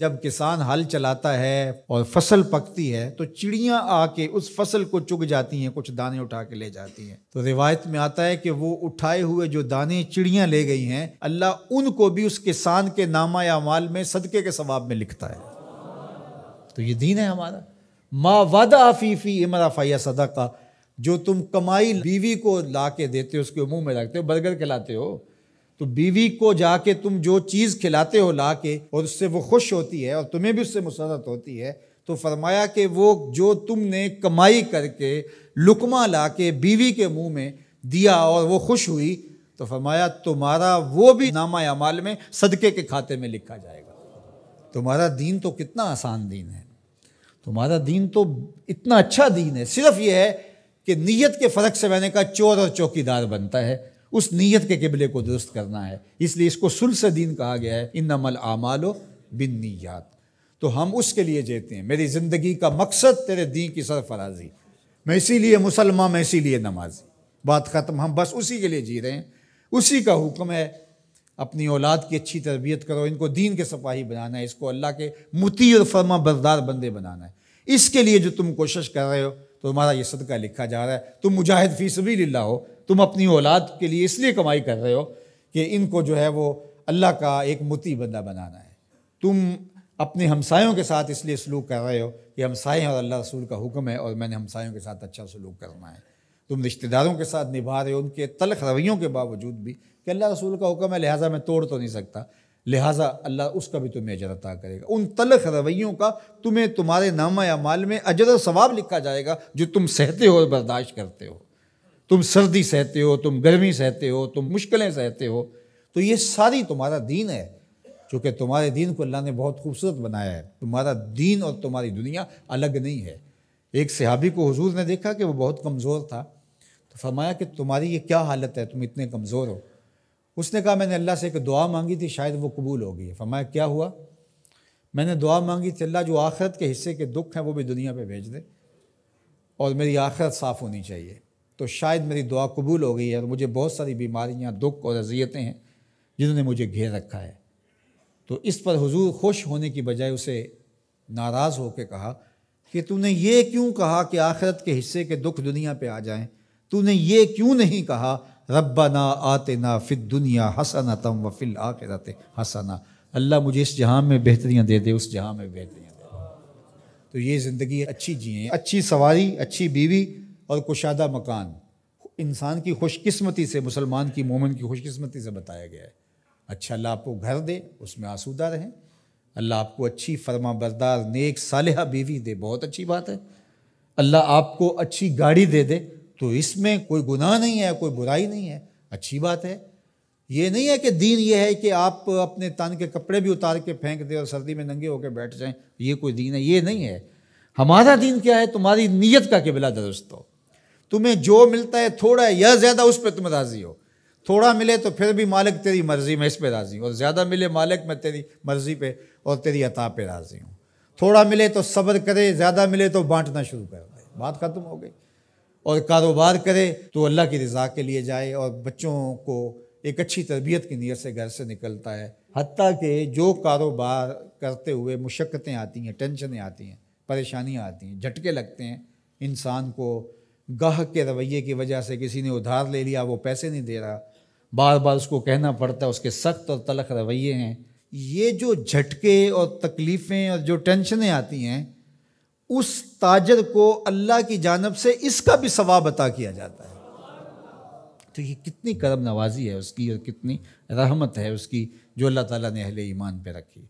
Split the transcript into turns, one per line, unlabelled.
جب کسان ہل چلاتا ہے اور فصل پکتی ہے تو چڑیاں آ کے اس فصل کو چگ جاتی ہیں، کچھ دانے اٹھا کے لے جاتی ہیں۔ تو روایت میں آتا ہے کہ وہ اٹھائے ہوئے جو دانے چڑیاں لے گئی ہیں، اللہ ان کو بھی اس کسان کے نامہ اعمال میں صدقے کے ثواب میں لکھتا ہے۔ تو یہ دین ہے ہمارا۔ ما وعدہ فی امرا فیا صدقہ، جو تم کمائی بیوی کو لا کے دیتے ہو، اس کے منہ میں رکھتے ہو، برگر کھلاتے ہو تو بیوی کو جا کے تم جو چیز کھلاتے ہو لا کے، اور اس سے وہ خوش ہوتی ہے اور تمہیں بھی اس سے مسرت ہوتی ہے، تو فرمایا کہ وہ جو تم نے کمائی کر کے لقمہ لا کے بیوی کے منہ میں دیا اور وہ خوش ہوئی، تو فرمایا تمہارا وہ بھی نامہ اعمال میں صدقے کے کھاتے میں لکھا جائے گا۔ تمہارا دین تو کتنا آسان دین ہے، تمہارا دین تو اتنا اچھا دین ہے۔ صرف یہ ہے کہ نیت کے فرق سے میں نے کہا چور اور چوکیدار بنتا ہے، اس نیت کے قبلے کو درست کرنا ہے، اس لیے اس کو ثلث دین کہا گیا ہے، انما الاعمال بالنیات۔ تو ہم اس کے لیے جیتے ہیں، میری زندگی کا مقصد تیرے دین کی سرفرازی، میں اسی لیے مسلمان، میں اسی لیے نمازی، بات ختم۔ ہم بس اسی کے لیے جی رہے ہیں، اسی کا حکم ہے۔ اپنی اولاد کی اچھی تربیت کرو، ان کو دین کے سپاہی بنانا ہے، اس کو اللہ کے مطیع اور فرما بردار بندے بنانا ہے۔ اس کے لیے جو تم کوشش کر رہے ہو تو تمہارا یہ صدقہ لکھا جا رہا ہے۔ تم مجاہد فی سبیل اللہ ہو، تم اپنی اولاد کے لیے اس لیے کمائی کر رہے ہو کہ ان کو جو ہے وہ اللہ کا ایک مطیع بندہ بنانا ہے۔ تم اپنے ہمسایوں کے ساتھ اس لیے سلوک کر رہے ہو کہ ہمسائے اور اللہ رسول کا حکم ہے اور میں نے ہمسایوں کے ساتھ اچھا سلوک کرنا ہے۔ تم رشتہ داروں کے ساتھ نبھا رہے ہو ان کے تلخ رویوں کے باوجود بھی کہ اللہ رسول کا حکم ہے، لہٰذا میں توڑ تو نہیں سکتا، لہٰذا اللہ اس کا بھی تمہیں اجر عطا کرے گا۔ ان تلخ رویوں کا تمہیں تمہارے نامہ اعمال میں اجر و ثواب لکھا جائے گا جو تم سہتے ہو اور برداشت کرتے ہو۔ تم سردی سہتے ہو، تم گرمی سہتے ہو، تم مشکلیں سہتے ہو، تو یہ ساری تمہارا دین ہے۔ چونکہ تمہارے دین کو اللہ نے بہت خوبصورت بنایا ہے، تمہارا دین اور تمہاری دنیا الگ نہیں ہے۔ ایک صحابی کو حضور نے دیکھا کہ وہ بہت کمزور تھا، تو فرمایا کہ تمہاری یہ کیا حالت ہے، تم اتنے کمزور ہو؟ اس نے کہا میں نے اللہ سے ایک دعا مانگی تھی، شاید وہ قبول ہو گئی ہے۔ فرمایا کیا ہوا؟ میں نے دعا مانگی تھی اللہ جو آخرت کے حصے کے دکھ ہیں وہ بھی دنیا پہ بھیج دے اور میری آخرت صاف ہونی چاہیے، تو شاید میری دعا قبول ہو گئی ہے، اور مجھے بہت ساری بیماریاں، دکھ اور اذیتیں ہیں جنہوں نے مجھے گھیر رکھا ہے۔ تو اس پر حضور خوش ہونے کی بجائے اسے ناراض ہو کے کہا کہ تو نے یہ کیوں کہا کہ آخرت کے حصے کے دکھ دنیا پہ آ جائیں؟ تو نے یہ کیوں نہیں کہا ربنا آتنا فی الدنیا حسنۃ وفی الآخرۃ حسنہ، اللہ مجھے اس جہان میں بہتریاں دے دے، اس جہان میں بہتریاں دے دے۔ تو یہ زندگی اچھی جئیں، اچھی سواری، اچھی بیوی اور کشادہ مکان، انسان کی خوش قسمتی سے، مسلمان کی، مومن کی خوش قسمتی سے بتایا گیا ہے۔ اچھا اللہ آپ کو گھر دے، اس میں آسودہ رہیں، اللہ آپ کو اچھی فرما بردار نیک صالحہ بیوی دے، بہت اچھی بات ہے۔ اللہ آپ کو اچھی گاڑی دے دے تو اس میں کوئی گناہ نہیں ہے، کوئی برائی نہیں ہے، اچھی بات ہے۔ یہ نہیں ہے کہ دین یہ ہے کہ آپ اپنے تن کے کپڑے بھی اتار کے پھینک دیں اور سردی میں ننگے ہو کے بیٹھ جائیں، یہ کوئی دین ہے، یہ نہیں ہے۔ ہمارا دین کیا ہے؟ تمہاری نیت کا قبلہ درست ہو، تمہیں جو ملتا ہے تھوڑا ہے یا زیادہ اس پہ تم راضی ہو۔ تھوڑا ملے تو پھر بھی مالک تیری مرضی میں اس پہ راضی ہوں، اور زیادہ ملے مالک میں تیری مرضی پہ اور تیری عطا پہ راضی ہوں۔ تھوڑا ملے تو صبر کرے، زیادہ ملے تو بانٹنا شروع کر دے، بات ختم ہو گئی۔ اور کاروبار کرے تو اللہ کی رضا کے لیے جائے، اور بچوں کو ایک اچھی تربیت کی نیت سے گھر سے نکلتا ہے۔ حتیٰ کہ جو کاروبار کرتے ہوئے مشقتیں آتی ہیں، ٹینشنیں آتی ہیں، پریشانیاں آتی ہیں، جھٹکے لگتے ہیں انسان کو، گاہک کے رویے کی وجہ سے کسی نے ادھار لے لیا، وہ پیسے نہیں دے رہا، بار بار اس کو کہنا پڑتا ہے، اس کے سخت اور تلخ رویے ہیں، یہ جو جھٹکے اور تکلیفیں اور جو ٹینشنیں آتی ہیں، اس تاجر کو اللہ کی جانب سے اس کا بھی ثواب عطا کیا جاتا ہے۔ تو یہ کتنی کرم نوازی ہے اس کی، اور کتنی رحمت ہے اس کی جو اللہ تعالیٰ نے اہل ایمان پہ رکھی۔